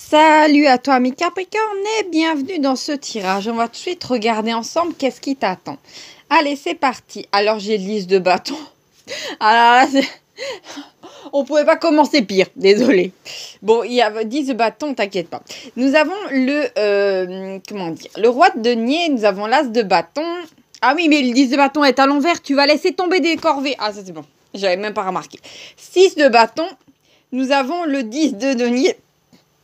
Salut à toi, ami Capricorne, et bienvenue dans ce tirage. On va tout de suite regarder ensemble qu'est-ce qui t'attend. Allez, c'est parti. Alors, j'ai une liste de bâtons. Alors là, on pouvait pas commencer pire, désolé. Bon, il y a 10 bâtons, t'inquiète pas. Nous avons le roi de denier, nous avons l'as de bâton. Ah oui, mais le 10 de bâton est à l'envers, tu vas laisser tomber des corvées. Ah, ça c'est bon, j'avais même pas remarqué. 6 de bâton, nous avons le 10 de denier.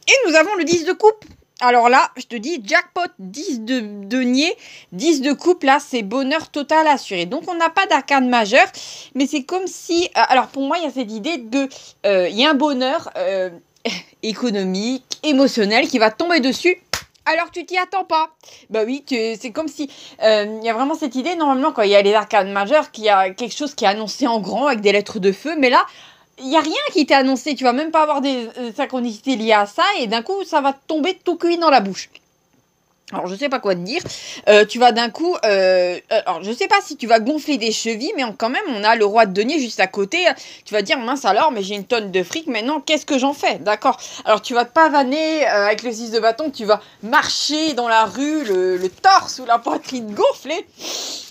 Et nous avons le 10 de coupe. Alors là, je te dis, jackpot, 10 de denier, 10 de coupe, là, c'est bonheur total assuré. Donc, on n'a pas d'arcane majeur, mais c'est comme si... alors, pour moi, il y a cette idée de... il y a un bonheur économique, émotionnel qui va tomber dessus. Alors, tu t'y attends pas. Bah oui, c'est comme si... il y a vraiment cette idée, normalement, quand il y a les arcanes majeures, qu'il y a quelque chose qui est annoncé en grand avec des lettres de feu, mais là... il n'y a rien qui t'est annoncé, tu vas même pas avoir des synchronicités liées à ça, et d'un coup, ça va tomber tout cuit dans la bouche. Alors, je sais pas quoi te dire. Tu vas d'un coup... alors, je sais pas si tu vas gonfler des chevilles, mais quand même, on a le roi de denier juste à côté. Tu vas dire, mince alors, mais j'ai une tonne de fric, maintenant, qu'est-ce que j'en fais? D'accord. Alors, tu vas te pavaner avec le 6 de bâton, tu vas marcher dans la rue, le torse ou la poitrine gonflée.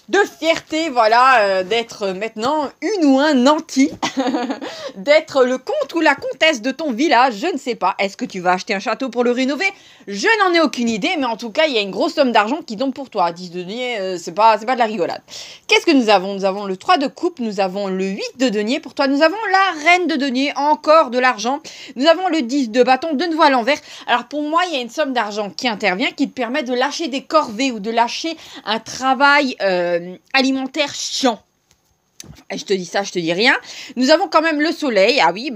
De fierté, voilà, d'être maintenant une ou un nanti, d'être le comte ou la comtesse de ton village, je ne sais pas. Est-ce que tu vas acheter un château pour le rénover? Je n'en ai aucune idée, mais en tout cas, il y a une grosse somme d'argent qui tombe pour toi. 10 de denier, c'est pas de la rigolade. Qu'est-ce que nous avons? Nous avons le 3 de coupe, nous avons le 8 de denier. Pour toi, nous avons la reine de denier, encore de l'argent. Nous avons le 10 de bâton, de nouveau à l'envers. Alors pour moi, il y a une somme d'argent qui intervient, qui te permet de lâcher des corvées ou de lâcher un travail alimentaire chiant. Et je te dis ça, je te dis rien. Nous avons quand même le soleil. Ah oui,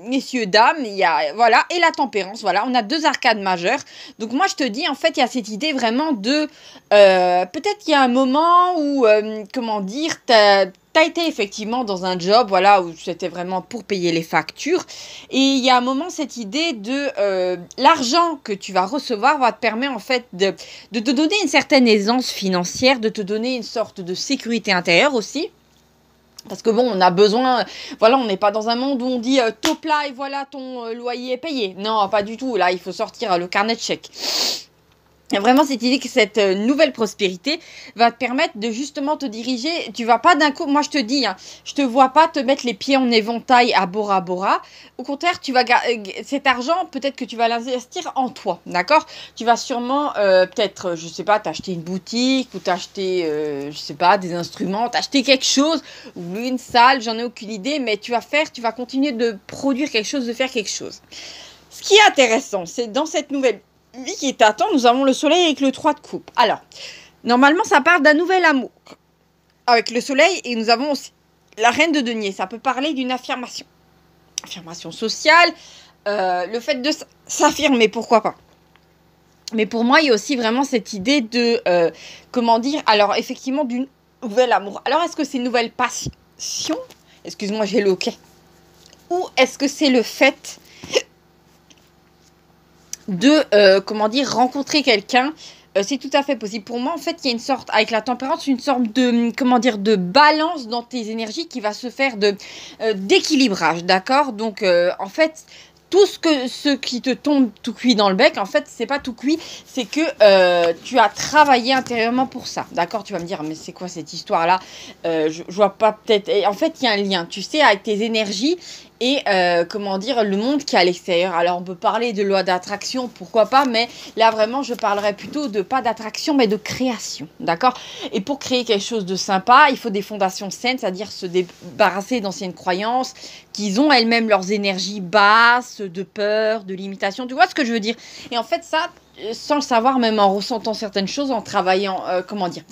messieurs, dames, il y a, voilà, et la tempérance. Voilà, on a deux arcades majeures. Donc moi, je te dis, en fait, il y a cette idée vraiment de... peut-être qu'il y a un moment où, comment dire, t'as été effectivement dans un job, voilà, où c'était vraiment pour payer les factures. Et il y a un moment, cette idée de l'argent que tu vas recevoir va te permettre, en fait, de te donner une certaine aisance financière, de te donner une sorte de sécurité intérieure aussi. Parce que bon, on a besoin, voilà, on n'est pas dans un monde où on dit top là et voilà, ton loyer est payé. Non, pas du tout. Là, il faut sortir le carnet de chèques. Il y a vraiment cette idée que cette nouvelle prospérité va te permettre de justement te diriger. Tu vas pas d'un coup, moi je te dis, hein, je te vois pas te mettre les pieds en éventail à Bora Bora. Au contraire, tu vas cet argent, peut-être que tu vas l'investir en toi, d'accord? Tu vas sûrement, peut-être, je sais pas, t'acheter une boutique ou t'acheter, je sais pas, des instruments, t'acheter quelque chose ou une salle, j'en ai aucune idée, mais tu vas continuer de produire quelque chose, de faire quelque chose. Ce qui est intéressant, c'est dans cette nouvelle vie qui t'attend, nous avons le soleil avec le 3 de coupe. Alors, normalement, ça parle d'un nouvel amour avec le soleil et nous avons aussi la reine de denier. Ça peut parler d'une affirmation. Affirmation sociale, le fait de s'affirmer, pourquoi pas. Mais pour moi, il y a aussi vraiment cette idée de, comment dire, alors effectivement, d'une nouvel amour. Alors, est-ce que c'est une nouvelle passion? Excuse-moi, j'ai le hoquet. Ou est-ce que c'est le fait de, comment dire, rencontrer quelqu'un? C'est tout à fait possible. Pour moi, en fait, il y a une sorte, avec la tempérance, une sorte de, comment dire, de balance dans tes énergies qui va se faire d'équilibrage, d'accord? Donc, en fait, tout ce qui te tombe tout cuit dans le bec, en fait, c'est pas tout cuit, c'est que tu as travaillé intérieurement pour ça, d'accord? Tu vas me dire, mais c'est quoi cette histoire-là? Je vois pas peut-être... Et en fait, il y a un lien, tu sais, avec tes énergies et, comment dire, le monde qui est à l'extérieur. Alors, on peut parler de loi d'attraction, pourquoi pas, mais là, vraiment, je parlerais plutôt de pas d'attraction, mais de création, d'accord? Et pour créer quelque chose de sympa, il faut des fondations saines, c'est-à-dire se débarrasser d'anciennes croyances, qu'ils ont elles-mêmes leurs énergies basses, de peur, de limitation, tu vois ce que je veux dire? Et en fait, ça, sans le savoir, même en ressentant certaines choses, en travaillant, comment dire,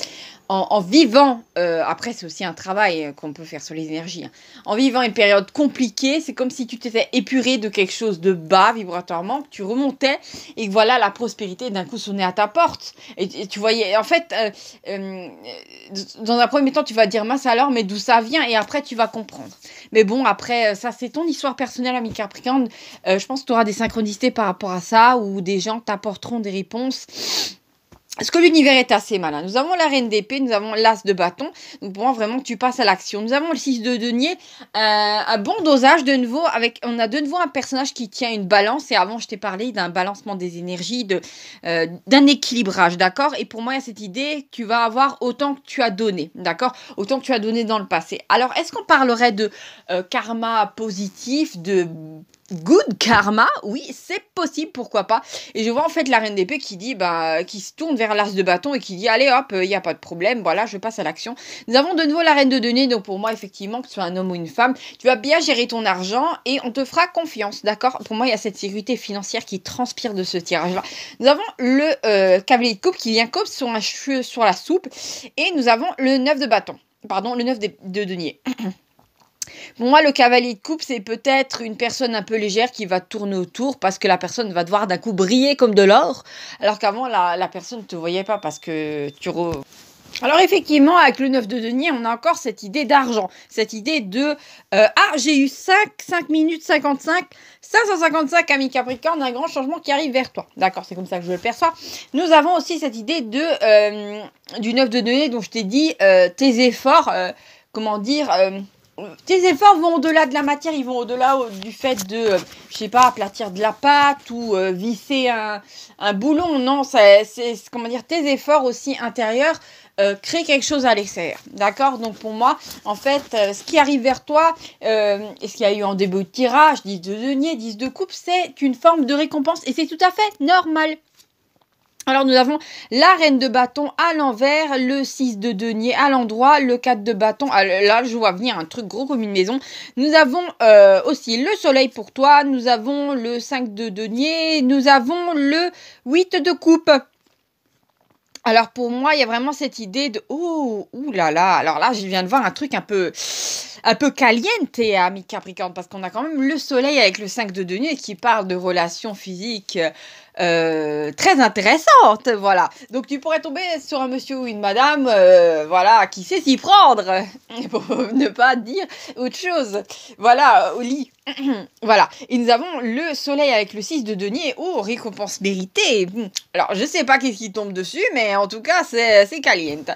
en vivant, après c'est aussi un travail qu'on peut faire sur les énergies, hein. En vivant une période compliquée, c'est comme si tu t'étais épuré de quelque chose de bas vibratoirement, que tu remontais et que voilà, la prospérité d'un coup sonnait à ta porte. Et tu voyais, en fait, dans un premier temps, tu vas dire mince alors, mais d'où ça vient? Et après, tu vas comprendre. Mais bon, après, ça c'est ton histoire personnelle, ami Capricorne. Je pense que tu auras des synchronicités par rapport à ça, ou des gens t'apporteront des réponses. Est-ce que l'univers est assez malin? Nous avons la reine d'épée, nous avons l'as de bâton. Donc pour moi, vraiment, tu passes à l'action. Nous avons le 6 de denier. Un bon dosage de nouveau. On a de nouveau un personnage qui tient une balance. Et avant, je t'ai parlé d'un balancement des énergies, d'un équilibrage, d'accord? Et pour moi, il y a cette idée, tu vas avoir autant que tu as donné, d'accord? Autant que tu as donné dans le passé. Alors, est-ce qu'on parlerait de karma positif, de good karma? Oui, c'est possible, pourquoi pas. Et je vois en fait la reine d'épée qui dit, qui se tourne vers l'as de bâton et qui dit, allez hop, il n'y a pas de problème, voilà, je passe à l'action. Nous avons de nouveau la reine de denier, donc pour moi, effectivement, que tu sois un homme ou une femme, tu vas bien gérer ton argent et on te fera confiance, d'accord? Pour moi, il y a cette sécurité financière qui transpire de ce tirage-là. Nous avons le cavalier de coupe qui vient comme sur un cheveu sur la soupe et nous avons le 9 de bâton, pardon, le 9 de denier. Pour moi, le cavalier de coupe, c'est peut-être une personne un peu légère qui va tourner autour parce que la personne va devoir d'un coup briller comme de l'or, alors qu'avant, la personne ne te voyait pas parce que Alors effectivement, avec le 9 de denier, on a encore cette idée d'argent, cette idée de j'ai eu 5 minutes 55, 555 amis Capricorne, un grand changement qui arrive vers toi. D'accord, c'est comme ça que je le perçois. Nous avons aussi cette idée du 9 de denier dont je t'ai dit, tes efforts, tes efforts vont au-delà de la matière, ils vont au-delà du fait de, je sais pas, aplatir de la pâte ou visser un boulon. Non, comment dire, tes efforts aussi intérieurs créent quelque chose à l'extérieur. D'accord? Donc pour moi, en fait, ce qui arrive vers toi, et ce qu'il y a eu en début de tirage, 10 de denier, 10 de coupe, c'est une forme de récompense et c'est tout à fait normal. Alors nous avons la reine de bâton à l'envers, le 6 de denier à l'endroit, le 4 de bâton, là je vois venir un truc gros comme une maison. Nous avons aussi le soleil pour toi, nous avons le 5 de denier, nous avons le 8 de coupe. Alors pour moi, il y a vraiment cette idée de oh, ouh là là. Alors là, je viens de voir un truc un peu caliente, ami Capricorne, parce qu'on a quand même le soleil avec le 5 de denier qui parle de relations physiques très intéressantes, voilà. Donc tu pourrais tomber sur un monsieur ou une madame, voilà, qui sait s'y prendre, pour ne pas dire autre chose. Voilà, au lit. Voilà. Et nous avons le soleil avec le 6 de denier. Oh, récompense méritée. Alors, je sais pas qu'est-ce qui tombe dessus, mais en tout cas, c'est caliente.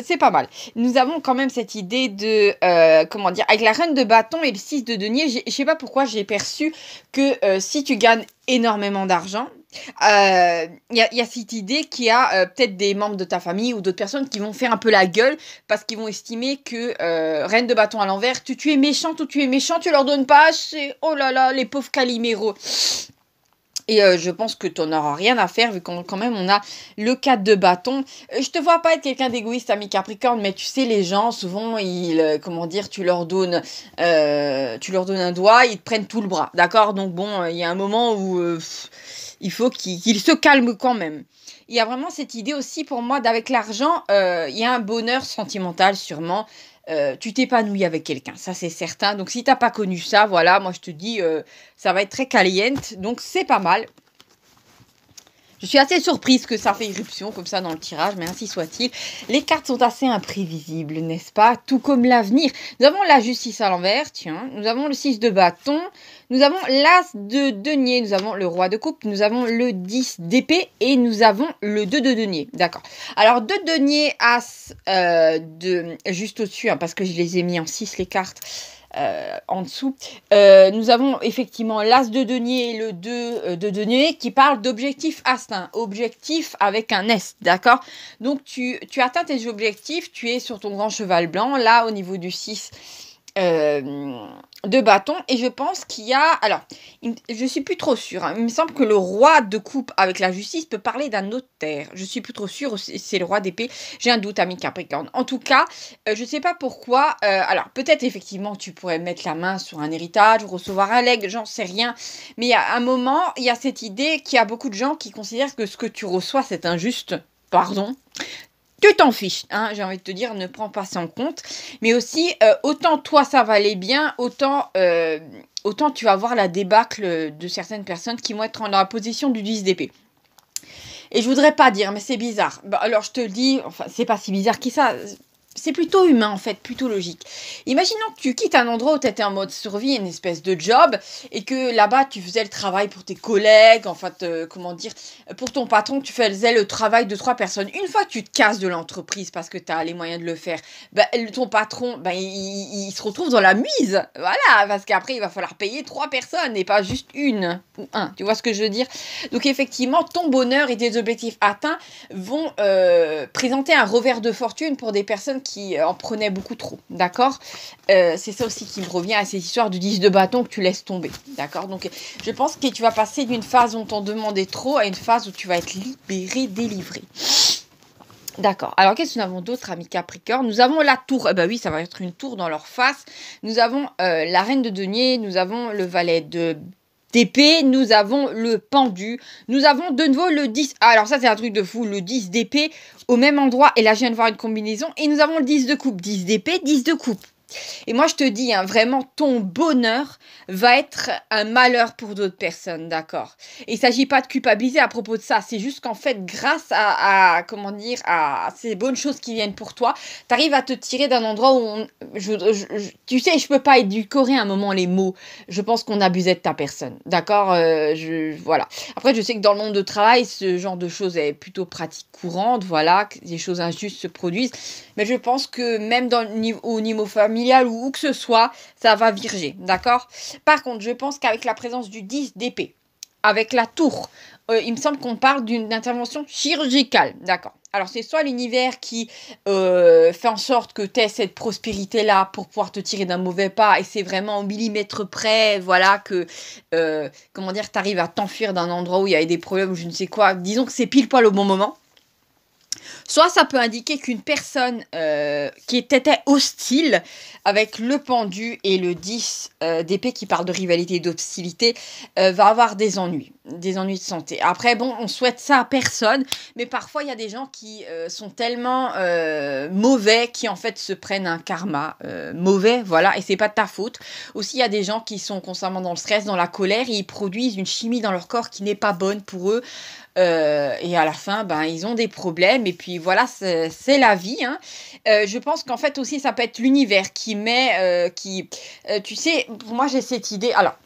C'est pas mal. Nous avons quand même cette idée de, comment dire, avec la reine de bâton et le 6 de denier, je sais pas pourquoi j'ai perçu que si tu gagnes énormément d'argent, il y a cette idée qu'il y a peut-être des membres de ta famille ou d'autres personnes qui vont faire un peu la gueule parce qu'ils vont estimer que reine de bâton à l'envers, tu es méchante ou tu es méchant, tu leur donnes pas assez, oh là là, les pauvres Calimero. Et je pense que tu n'en auras rien à faire vu qu'on quand même on a le 4 de bâton. Je te vois pas être quelqu'un d'égoïste, ami Capricorne, mais tu sais, les gens, souvent, comment dire, tu leur donnes un doigt, ils te prennent tout le bras, d'accord? Donc bon, il y a un moment où il faut qu'ils se calment quand même. Il y a vraiment cette idée aussi pour moi d'avec l'argent, il y a un bonheur sentimental sûrement. Tu t'épanouis avec quelqu'un, ça c'est certain. Donc si t'as pas connu ça, voilà, moi je te dis, ça va être très caliente, donc c'est pas mal. Je suis assez surprise que ça fait irruption comme ça dans le tirage, mais ainsi soit-il. Les cartes sont assez imprévisibles, n'est-ce pas? Tout comme l'avenir. Nous avons la justice à l'envers, tiens. Nous avons le 6 de bâton. Nous avons l'as de denier. Nous avons le roi de coupe. Nous avons le 10 d'épée. Et nous avons le 2 de denier. D'accord. Alors, 2 denier, as juste au-dessus, hein, parce que je les ai mis en 6 les cartes. En dessous, nous avons effectivement l'as de denier et le 2 de denier qui parlent d'objectif astreint, objectif avec un S, d'accord? Donc tu atteins tes objectifs, tu es sur ton grand cheval blanc, là au niveau du 6 de bâton, et je pense qu'il y a, alors je suis plus trop sûre, hein. Il me semble que le roi de coupe avec la justice peut parler d'un notaire, je suis plus trop sûre, c'est le roi d'épée, j'ai un doute, ami Capricorne. En tout cas, je sais pas pourquoi, alors peut-être effectivement tu pourrais mettre la main sur un héritage ou recevoir un legs, j'en sais rien, mais il y a un moment, il y a cette idée qu'il y a beaucoup de gens qui considèrent que ce que tu reçois c'est injuste, pardon. Tu t'en fiches, hein, j'ai envie de te dire, ne prends pas ça en compte. Mais aussi, autant toi ça va aller bien, autant tu vas voir la débâcle de certaines personnes qui vont être dans la position du 10 d'épée. Et je voudrais pas dire, mais c'est bizarre. Bah, alors je te le dis, enfin c'est pas si bizarre que ça. c'est plutôt humain en fait, plutôt logique. Imaginons que tu quittes un endroit où tu étais en mode survie, une espèce de job, et que là-bas tu faisais le travail pour tes collègues, en fait, comment dire, pour ton patron, tu faisais le travail de 3 personnes. Une fois que tu te casses de l'entreprise parce que tu as les moyens de le faire, ton patron, il se retrouve dans la mise. Voilà, parce qu'après il va falloir payer 3 personnes et pas juste une ou un. Tu vois ce que je veux dire? Donc effectivement, ton bonheur et tes objectifs atteints vont présenter un revers de fortune pour des personnes qui en prenaient beaucoup trop, d'accord? C'est ça aussi qui me revient à cette histoire du 10 de bâton que tu laisses tomber, d'accord? Donc je pense que tu vas passer d'une phase où on t'en demandait trop à une phase où tu vas être libéré, délivré. D'accord. Alors, qu'est-ce que nous avons d'autres, amis Capricorne? Nous avons la tour. Eh ben oui, ça va être une tour dans leur face. Nous avons la reine de denier. Nous avons le valet d'épée. Nous avons le pendu. Nous avons de nouveau le 10. Ah, alors ça, c'est un truc de fou. Le 10 d'épée au même endroit. Et là, je viens de voir une combinaison. Et nous avons le 10 de coupe. 10 d'épée, 10 de coupe. Et moi, je te dis, hein, vraiment, ton bonheur va être un malheur pour d'autres personnes, d'accord? Et il ne s'agit pas de culpabiliser à propos de ça. C'est juste qu'en fait, grâce comment dire, à ces bonnes choses qui viennent pour toi, tu arrives à te tirer d'un endroit où tu sais, je peux pas édulcorer à un moment les mots. Je pense qu'on abusait de ta personne, d'accord? Voilà. Après, je sais que dans le monde de travail, ce genre de choses est plutôt pratique courante, voilà, que des choses injustes se produisent. Mais je pense que même au niveau familial ou où que ce soit, ça va virger, d'accord? Par contre, je pense qu'avec la présence du 10 d'épée, avec la tour, il me semble qu'on parle d'une intervention chirurgicale, d'accord? Alors, c'est soit l'univers qui fait en sorte que tu aies cette prospérité-là pour pouvoir te tirer d'un mauvais pas, et c'est vraiment au millimètre près, voilà, que, comment dire, tu arrives à t'enfuir d'un endroit où il y avait des problèmes ou je ne sais quoi. Disons que c'est pile poil au bon moment. Soit ça peut indiquer qu'une personne qui était hostile avec le pendu et le 10 d'épée qui parle de rivalité et d'hostilité va avoir des ennuis de santé. Après, bon, on souhaite ça à personne, mais parfois il y a des gens qui sont tellement mauvais qui en fait se prennent un karma mauvais, voilà, et c'est pas de ta faute. Aussi, il y a des gens qui sont constamment dans le stress, dans la colère, et ils produisent une chimie dans leur corps qui n'est pas bonne pour eux. Et à la fin, ils ont des problèmes. Et puis voilà, c'est la vie. Hein. Je pense qu'en fait aussi, ça peut être l'univers qui met... tu sais, pour moi, j'ai cette idée... Alors,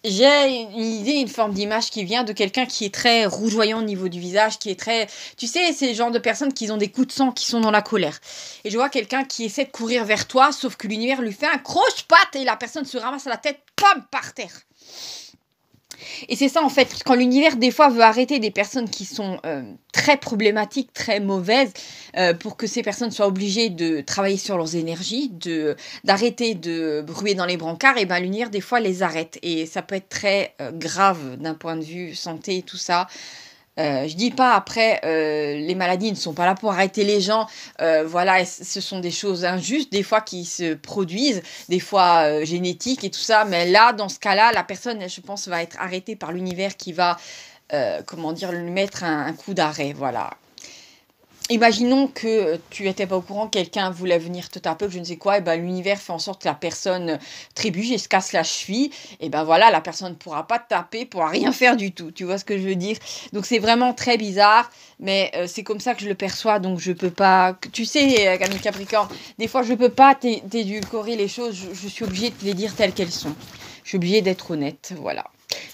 j'ai une idée, une forme d'image qui vient de quelqu'un qui est très rougeoyant au niveau du visage, qui est très... Tu sais, c'est le genre de personnes qui ont des coups de sang, qui sont dans la colère. Et je vois quelqu'un qui essaie de courir vers toi, sauf que l'univers lui fait un croche-patte et la personne se ramasse la tête, pam, par terre. Et c'est ça en fait, quand l'univers des fois veut arrêter des personnes qui sont très problématiques, très mauvaises, pour que ces personnes soient obligées de travailler sur leurs énergies, d'arrêter de ruer dans les brancards, et l'univers des fois les arrête. Et ça peut être très grave d'un point de vue santé et tout ça. Je dis pas après, les maladies ne sont pas là pour arrêter les gens. Voilà, ce sont des choses injustes, des fois qui se produisent, des fois génétiques et tout ça. Mais là, dans ce cas-là, la personne, je pense, va être arrêtée par l'univers qui va, comment dire, lui mettre un coup d'arrêt. Voilà. Imaginons que tu n'étais pas au courant, quelqu'un voulait venir te taper, je ne sais quoi, et l'univers fait en sorte que la personne trébuche et se casse la cheville, et voilà, la personne ne pourra pas te taper, pourra rien faire du tout, tu vois ce que je veux dire? Donc c'est vraiment très bizarre, mais c'est comme ça que je le perçois, donc je peux pas... Tu sais, Camille Capricorne, des fois je peux pas t'édulcorer les choses, je suis obligée de te les dire telles qu'elles sont. Je suis obligée d'être honnête, voilà.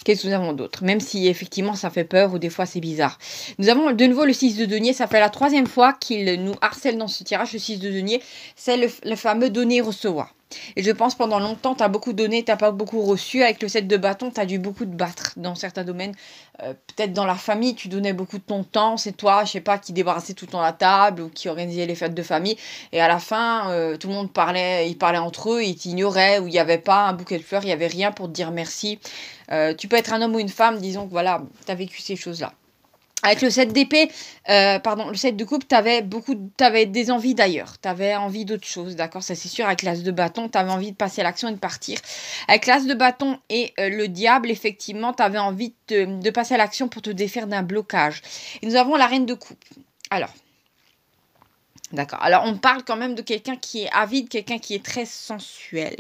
Qu'est-ce que nous avons d'autre? Même si effectivement ça fait peur ou des fois c'est bizarre. Nous avons de nouveau le 6 de denier. Ça fait la 3e fois qu'il nous harcèle dans ce tirage. Le 6 de denier, c'est le fameux donner-recevoir. Et je pense pendant longtemps, tu as beaucoup donné, tu n'as pas beaucoup reçu. Avec le 7 de bâton, tu as dû beaucoup te battre dans certains domaines. Peut-être dans la famille, tu donnais beaucoup de ton temps. C'est toi, je sais pas, qui débarrassait tout le temps la table ou qui organisait les fêtes de famille. Et à la fin, tout le monde parlait, ils parlaient entre eux, ils t'ignoraient, ou il n'y avait pas un bouquet de fleurs, il n'y avait rien pour te dire merci. Tu peux être un homme ou une femme, disons que voilà, tu as vécu ces choses-là. Avec le 7 d'épée, le 7 de coupe, t'avais des envies d'ailleurs. T'avais envie d'autre chose, d'accord? Ça c'est sûr. Avec l'as de bâton, t'avais envie de passer à l'action et de partir. Avec l'as de bâton et le diable, effectivement, t'avais envie de passer à l'action pour te défaire d'un blocage. Et nous avons la reine de coupe. Alors, d'accord. Alors, on parle quand même de quelqu'un qui est avide, quelqu'un qui est très sensuel.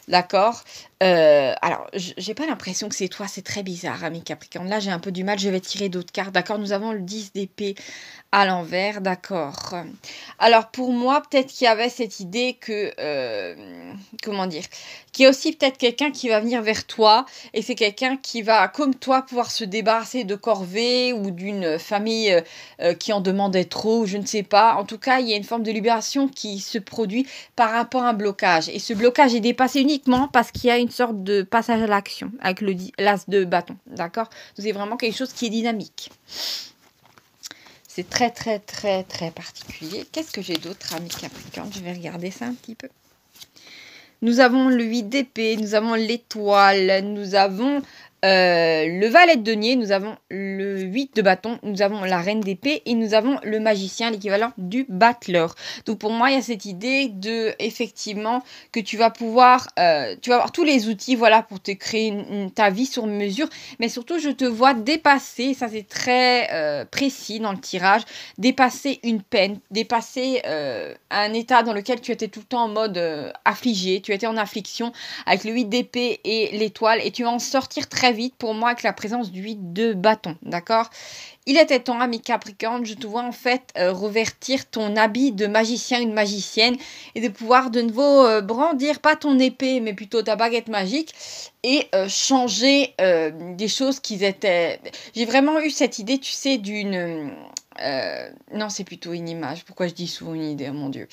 D'accord. Alors, j'ai pas l'impression que c'est toi, c'est très bizarre, ami Capricorne. Là, j'ai un peu du mal, je vais tirer d'autres cartes. D'accord, nous avons le 10 d'épée à l'envers, d'accord. Alors, pour moi, peut-être qu'il y avait cette idée que, comment dire, qu'il y a aussi peut-être quelqu'un qui va venir vers toi, et c'est quelqu'un qui va, comme toi, pouvoir se débarrasser de corvée ou d'une famille qui en demandait trop, ou je ne sais pas. En tout cas, il y a une forme de libération qui se produit par rapport à un blocage. Et ce blocage est dépassé uniquement parce qu'il y a une sorte de passage à l'action avec l'as de bâton, d'accord? C'est vraiment quelque chose qui est dynamique. C'est très, très, très, très particulier. Qu'est-ce que j'ai d'autre, ami Capricorne? Je vais regarder ça un petit peu. Nous avons le 8 d'épée, nous avons l'étoile, nous avons le valet de denier, nous avons le 8 de bâton, nous avons la reine d'épée et nous avons le magicien, l'équivalent du battleur. Donc pour moi, il y a cette idée de, effectivement, que tu vas pouvoir, tu vas avoir tous les outils, voilà, pour te créer ta vie sur mesure. Mais surtout, je te vois dépasser, ça c'est très précis dans le tirage, dépasser une peine, dépasser un état dans lequel tu étais tout le temps en mode affligé, tu étais en affliction avec le 8 d'épée et l'étoile et tu vas en sortir très vite pour moi avec la présence du 8 de bâton, d'accord? Il était temps, ami Capricorne, je te vois en fait revêtir ton habit de magicien, une magicienne et de pouvoir de nouveau brandir, pas ton épée, mais plutôt ta baguette magique et changer des choses qui étaient... J'ai vraiment eu cette idée, tu sais, d'une... non, c'est plutôt une image. Pourquoi je dis souvent une idée, oh mon Dieu.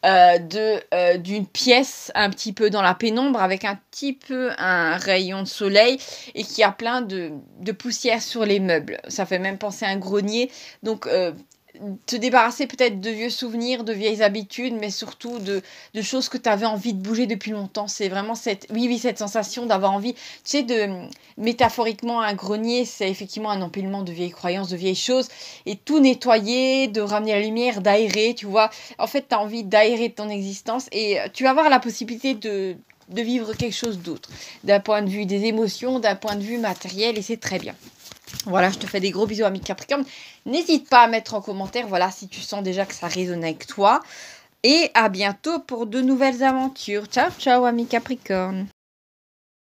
D'une pièce un petit peu dans la pénombre avec un petit peu un rayon de soleil et qui a plein de poussière sur les meubles. Ça fait même penser à un grenier. Donc, te débarrasser peut-être de vieux souvenirs, de vieilles habitudes, mais surtout de choses que tu avais envie de bouger depuis longtemps. C'est vraiment cette sensation d'avoir envie, tu sais, métaphoriquement, un grenier, c'est effectivement un empilement de vieilles croyances, de vieilles choses, et tout nettoyer, de ramener la lumière, d'aérer, tu vois. En fait, tu as envie d'aérer ton existence, et tu vas avoir la possibilité de vivre quelque chose d'autre, d'un point de vue des émotions, d'un point de vue matériel, et c'est très bien. Voilà, je te fais des gros bisous, ami Capricorne. N'hésite pas à mettre en commentaire, voilà, si tu sens déjà que ça résonne avec toi. Et à bientôt pour de nouvelles aventures. Ciao, ciao, ami Capricorne.